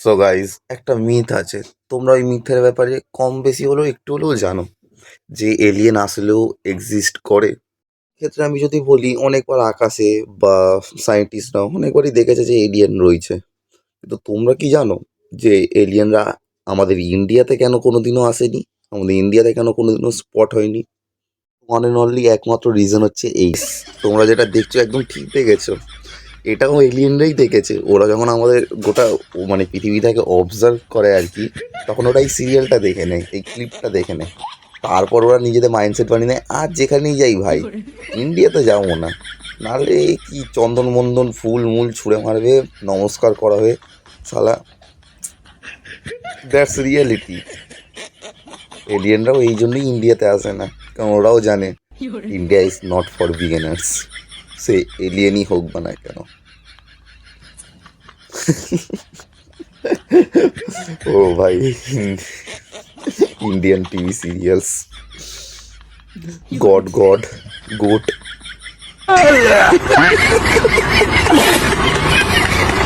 So guys, একটা myth আছে। তোমরা ওই মিথের ব্যাপারে কম বেশি হলেও একটু হলেও জানো যে এলিয়েন আসলেও এক্সিস্ট করে। ক্ষেত্রে আমি যদি বলি, অনেকবার আকাশে বা সায়েন্টিস্টরা অনেকবারই দেখেছে যে এলিয়েন রয়েছে। কিন্তু তোমরা কি জানো যে এলিয়েনরা আমাদের ইন্ডিয়াতে কেন কোনোদিনও আসেনি? আমাদের ইন্ডিয়াতে কেন কোনোদিনও স্পট হয়নি? ওয়ান অ্যান্ড অনলি একমাত্র রিজন হচ্ছে এই। তোমরা যেটা দেখছো একদম ঠিক দেখেছো। এটাও এলিয়েনরাই দেখেছে। ওরা যখন আমাদের গোটা মানে পৃথিবীটাকে অবজার্ভ করে আর কি, তখন ওরা এই সিরিয়ালটা দেখে নেয়, এই ক্লিপটা দেখে নেয়। তারপর ওরা নিজেদের মাইন্ডসেট বানিয়ে নেয়, আর যেখানেই যাই ভাই ইন্ডিয়াতে যাবো না, নাহলে কি চন্দন মন্দন ফুল মূল ছুঁড়ে মারবে, নমস্কার করা হবে। শালা, দ্যাটস রিয়েলিটি। এলিয়েনরাও এই জন্যই ইন্ডিয়াতে আসে না, কারণ ওরাও জানে India is not for beginners. সে এলিয়েনই হোক বা না কেন। ও ভাই, Indian TV serials, god god goat.